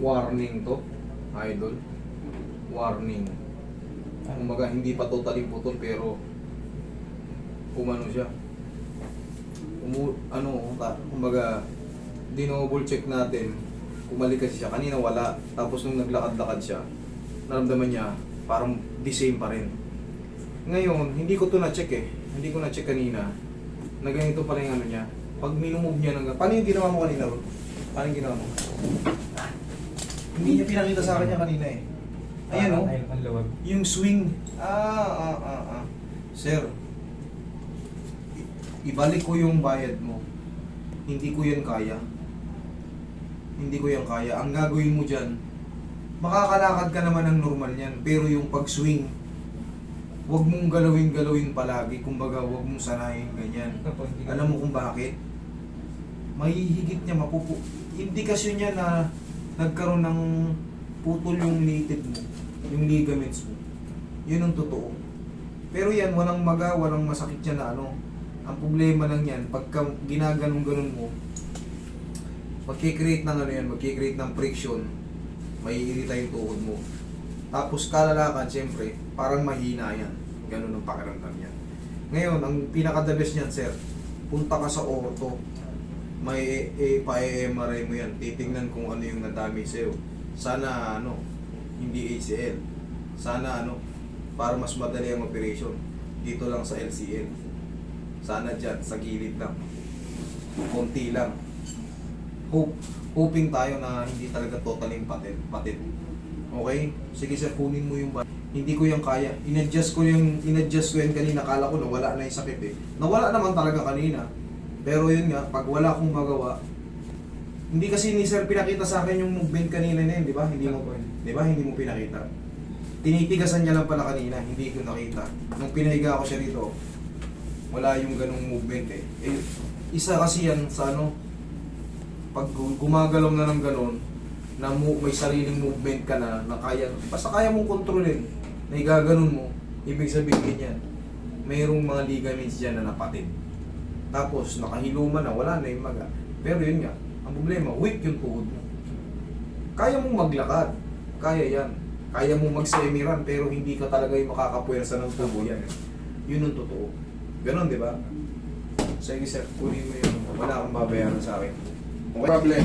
warning to, idol. Warning. Kumbaga, hindi pa totally putol pero umano siya. Kumbaga, dinouble check natin. Kumalik kasi siya. Kanina wala. Tapos nung naglakad-lakad siya, naramdaman niya parang the same pa rin. Ngayon, hindi ko to na-check eh. Hindi ko na-check kanina na ganito pala yung ano niya. Pag minumove niya ng... Paano yung ginawa mo kanina, Ron? Paano yung ginawa mo? Hindi niya pinakita sa akin niya kanina eh. Ayan o. Ang luwag. Yung swing. Sir, ibalik ko yung bayad mo. Hindi ko yan kaya. Hindi ko yan kaya. Ang gagawin mo dyan, makakalakad ka naman ng normal yan. Pero yung pag-swing, huwag mong galawin palagi. Kumbaga, huwag mong sanayin ganyan. Alam mo kung bakit? Mahihigit niya, indikasyon niya na nagkaroon ng putol yung native mo, yung ligaments mo. Yun ang totoo. Pero yan, walang walang masakit yan na ano. Ang problema lang yan, pagka ginaganong-ganon mo, magkikreate ng ano yan, magkikreate ng friction, maiirita yung tuhod mo. Tapos kalalakad, siyempre, parang mahina yan. Ganun ang pakiramdam yan. Ngayon, ang pinaka-the best niyan, sir, punta ka sa ortho. May pa-MRI mo yan. Titingnan kung ano yung nadami sa'yo. Sana, hindi ACL. Sana, para mas madali ang operation. Dito lang sa LCL. Sana dyan, sa gilid lang. Konti lang. Hoping tayo na hindi talaga totally patid. Okay? Sige sir, kunin mo yung hindi ko yung kaya. In-adjust ko yan kanina. Akala ko nawala na yung sakit eh. Nawala naman talaga kanina. Pero yun nga, pag wala akong magawa, hindi kasi ni sir pinakita sa akin yung movement kanina na yun, di ba? Hindi mo pinakita. Tinitigasan niya lang pala kanina, hindi ko nakita. Nung pinahiga ko siya dito, wala yung ganung movement eh. Isa kasi yan sa pag gumagalaw na ng ganon, na may sariling movement ka na kaya, basta kaya mong kontrolin, na igaganon mo, ibig sabihin yan, mayroong mga ligaments dyan na napatid. Tapos, nakahiluman na, wala na yung maga. Pero yun nga, ang problema, weak yung tuhod mo. Kaya mong maglakad, kaya yan. Kaya mong mag-semi-run, pero hindi ka talaga yung makakapwersa ng tubo yan. Yun ang totoo. Ganon, di ba? Sige sir, kunin mo yun. Wala akong babayaran sa akin. Okay. Problem.